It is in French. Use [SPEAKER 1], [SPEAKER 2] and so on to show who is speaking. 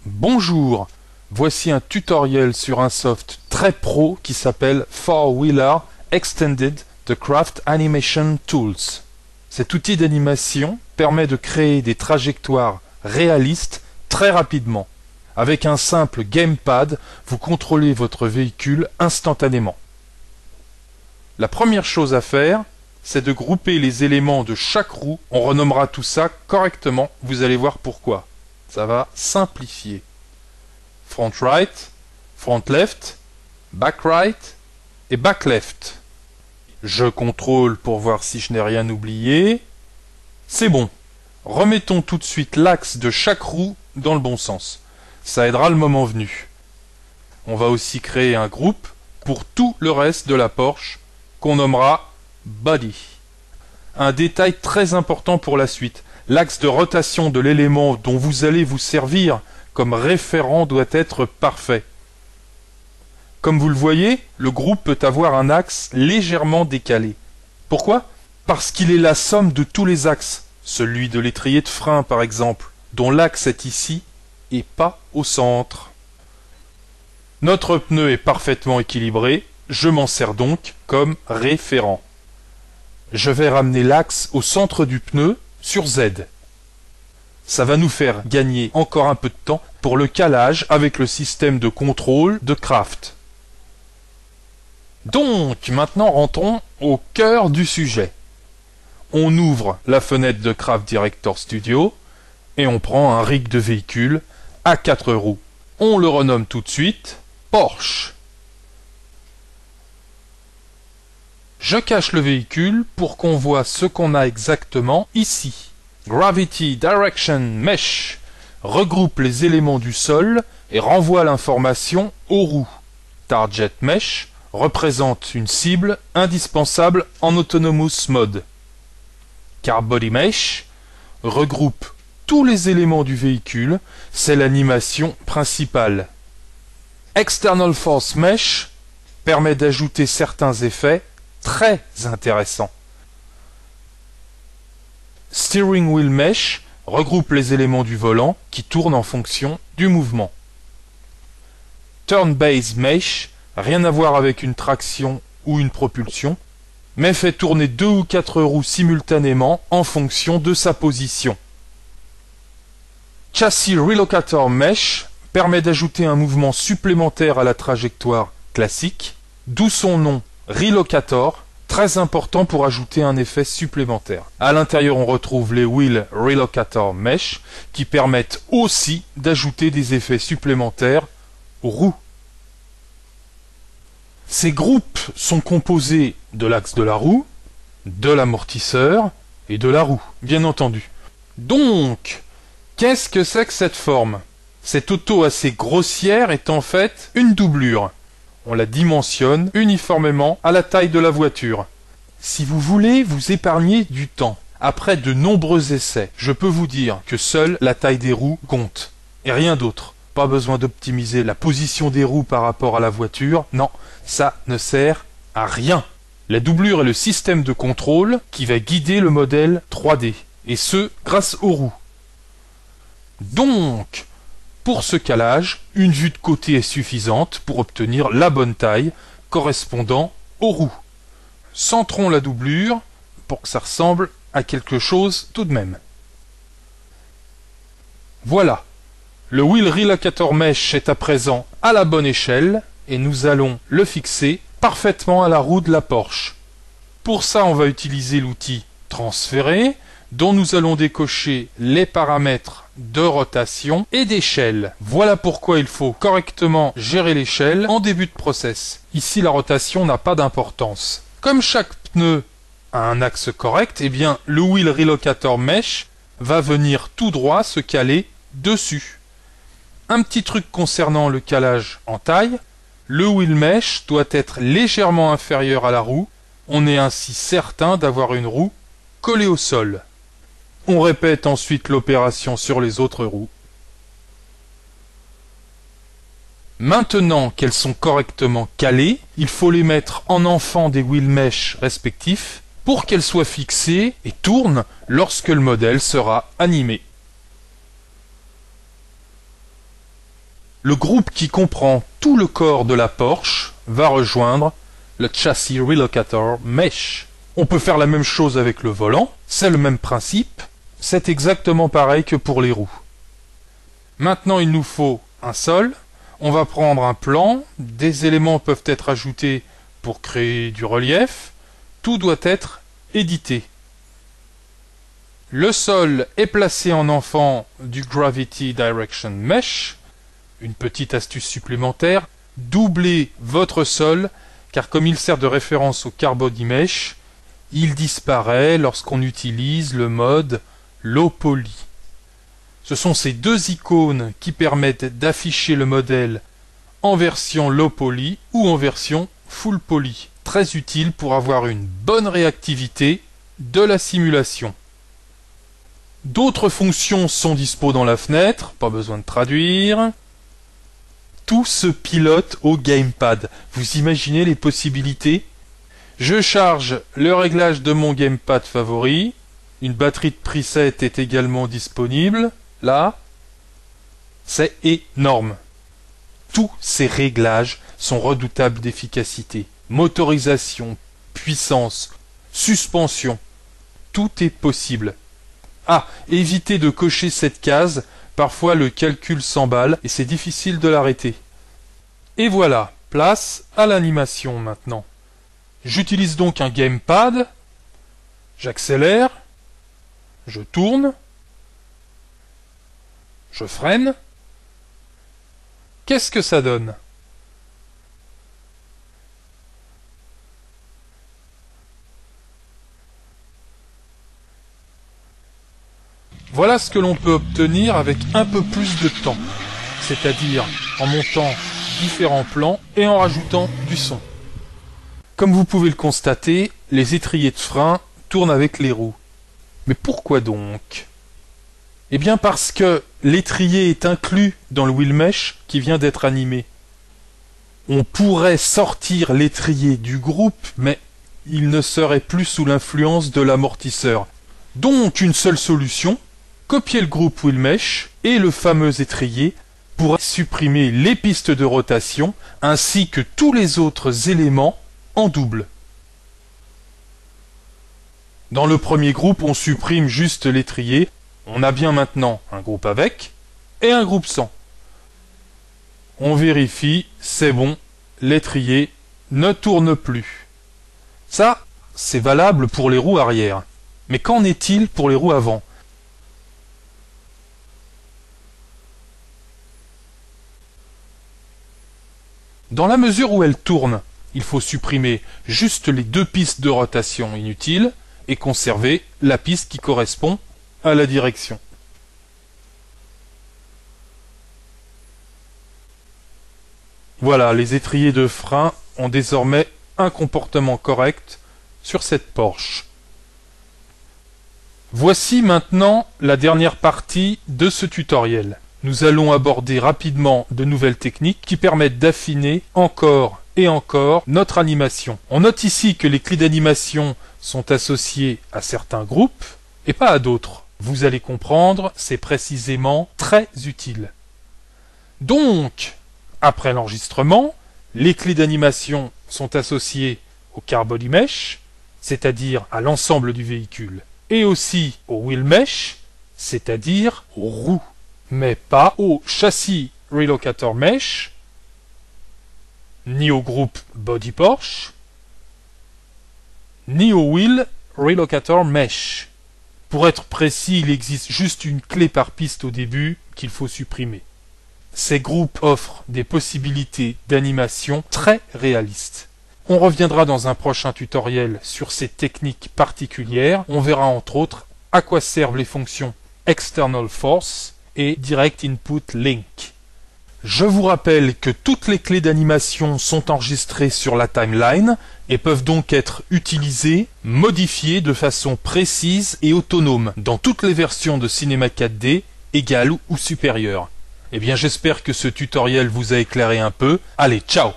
[SPEAKER 1] Bonjour, voici un tutoriel sur un soft très pro qui s'appelle 4Wheeler Extended The Craft Animation Tools. Cet outil d'animation permet de créer des trajectoires réalistes très rapidement. Avec un simple gamepad, vous contrôlez votre véhicule instantanément. La première chose à faire, c'est de grouper les éléments de chaque roue. On renommera tout ça correctement, vous allez voir pourquoi. Ça va simplifier. Front right, front left, back right et back left. Je contrôle pour voir si je n'ai rien oublié. C'est bon. Remettons tout de suite l'axe de chaque roue dans le bon sens. Ça aidera le moment venu. On va aussi créer un groupe pour tout le reste de la Porsche qu'on nommera Body. Un détail très important pour la suite. L'axe de rotation de l'élément dont vous allez vous servir comme référent doit être parfait. Comme vous le voyez, le groupe peut avoir un axe légèrement décalé. Pourquoi? Parce qu'il est la somme de tous les axes, celui de l'étrier de frein par exemple, dont l'axe est ici et pas au centre. Notre pneu est parfaitement équilibré, je m'en sers donc comme référent. Je vais ramener l'axe au centre du pneu sur Z. Ça va nous faire gagner encore un peu de temps pour le calage avec le système de contrôle de Craft. Donc, maintenant rentrons au cœur du sujet. On ouvre la fenêtre de Craft Director Studio et on prend un rig de véhicule à 4 roues. On le renomme tout de suite Porsche. Je cache le véhicule pour qu'on voit ce qu'on a exactement ici. Gravity Direction Mesh regroupe les éléments du sol et renvoie l'information aux roues. Target Mesh représente une cible indispensable en Autonomous Mode. Car Body Mesh regroupe tous les éléments du véhicule, c'est l'animation principale. External Force Mesh permet d'ajouter certains effets très intéressant. Steering Wheel Mesh regroupe les éléments du volant qui tournent en fonction du mouvement. Turn Base Mesh, rien à voir avec une traction ou une propulsion, mais fait tourner 2 ou 4 roues simultanément en fonction de sa position. Chassis Relocator Mesh permet d'ajouter un mouvement supplémentaire à la trajectoire classique, d'où son nom Relocator, très important pour ajouter un effet supplémentaire. À l'intérieur, on retrouve les Wheel Relocator Mesh qui permettent aussi d'ajouter des effets supplémentaires aux roues. Ces groupes sont composés de l'axe de la roue, de l'amortisseur et de la roue, bien entendu. Donc, qu'est-ce que c'est que cette forme? Cette auto assez grossière est en fait une doublure. On la dimensionne uniformément à la taille de la voiture. Si vous voulez vous épargner du temps, après de nombreux essais, je peux vous dire que seule la taille des roues compte, et rien d'autre. Pas besoin d'optimiser la position des roues par rapport à la voiture, non, ça ne sert à rien. La doublure est le système de contrôle qui va guider le modèle 3D, et ce, grâce aux roues. Donc, pour ce calage, une vue de côté est suffisante pour obtenir la bonne taille correspondant aux roues. Centrons la doublure pour que ça ressemble à quelque chose tout de même. Voilà, le Wheel Relocator Mesh est à présent à la bonne échelle et nous allons le fixer parfaitement à la roue de la Porsche. Pour ça, on va utiliser l'outil Transférer, dont nous allons décocher les paramètres de rotation et d'échelle. Voilà pourquoi il faut correctement gérer l'échelle en début de process. Ici, la rotation n'a pas d'importance. Comme chaque pneu a un axe correct, eh bien, le Wheel Relocator Mesh va venir tout droit se caler dessus. Un petit truc concernant le calage en taille, le Wheel Mesh doit être légèrement inférieur à la roue. On est ainsi certain d'avoir une roue collée au sol. On répète ensuite l'opération sur les autres roues. Maintenant qu'elles sont correctement calées, il faut les mettre en enfant des wheel mesh respectifs pour qu'elles soient fixées et tournent lorsque le modèle sera animé. Le groupe qui comprend tout le corps de la Porsche va rejoindre le Chassis Relocator Mesh. On peut faire la même chose avec le volant, c'est le même principe, c'est exactement pareil que pour les roues. Maintenant il nous faut un sol, on va prendre un plan, des éléments peuvent être ajoutés pour créer du relief, tout doit être édité. Le sol est placé en enfant du Gravity Direction Mesh. Une petite astuce supplémentaire, doublez votre sol, car comme il sert de référence au Carbody Mesh, il disparaît lorsqu'on utilise le mode Low Poly. Ce sont ces deux icônes qui permettent d'afficher le modèle en version Low Poly ou en version Full Poly. Très utile pour avoir une bonne réactivité de la simulation. D'autres fonctions sont dispo dans la fenêtre, pas besoin de traduire. Tout se pilote au gamepad. Vous imaginez les possibilités? Je charge le réglage de mon gamepad favori. Une batterie de preset est également disponible. Là, c'est énorme. Tous ces réglages sont redoutables d'efficacité. Motorisation, puissance, suspension, tout est possible. Ah, évitez de cocher cette case, parfois le calcul s'emballe et c'est difficile de l'arrêter. Et voilà, place à l'animation maintenant. J'utilise donc un gamepad, j'accélère, je tourne, je freine. Qu'est-ce que ça donne ? Voilà ce que l'on peut obtenir avec un peu plus de temps, c'est-à-dire en montant différents plans et en rajoutant du son. Comme vous pouvez le constater, les étriers de frein tournent avec les roues. Mais pourquoi donc ? Eh bien parce que l'étrier est inclus dans le wheel mesh qui vient d'être animé. On pourrait sortir l'étrier du groupe, mais il ne serait plus sous l'influence de l'amortisseur. Donc une seule solution, copier le groupe wheel mesh et le fameux étrier pour supprimer les pistes de rotation ainsi que tous les autres éléments en double. Dans le premier groupe, on supprime juste l'étrier. On a bien maintenant un groupe avec et un groupe sans. On vérifie, c'est bon, l'étrier ne tourne plus. Ça, c'est valable pour les roues arrière. Mais qu'en est-il pour les roues avant ? Dans la mesure où elles tournent, il faut supprimer juste les deux pistes de rotation inutiles et conserver la piste qui correspond à la direction. Voilà, les étriers de frein ont désormais un comportement correct sur cette Porsche. Voici maintenant la dernière partie de ce tutoriel. Nous allons aborder rapidement de nouvelles techniques qui permettent d'affiner encore et encore notre animation. On note ici que les clés d'animation sont associées à certains groupes et pas à d'autres. Vous allez comprendre, c'est précisément très utile. Donc, après l'enregistrement, les clés d'animation sont associées au Carbody Mesh, c'est-à-dire à l'ensemble du véhicule, et aussi au Wheel Mesh, c'est-à-dire aux roues, mais pas au Chassis Relocator Mesh, ni au groupe Body Porsche, ni au Wheel Relocator Mesh. Pour être précis, il existe juste une clé par piste au début qu'il faut supprimer. Ces groupes offrent des possibilités d'animation très réalistes. On reviendra dans un prochain tutoriel sur ces techniques particulières. On verra entre autres à quoi servent les fonctions External Force et Direct Input Link. Je vous rappelle que toutes les clés d'animation sont enregistrées sur la timeline et peuvent donc être utilisées, modifiées de façon précise et autonome dans toutes les versions de Cinema 4D, égales ou supérieures. Eh bien j'espère que ce tutoriel vous a éclairé un peu. Allez, ciao!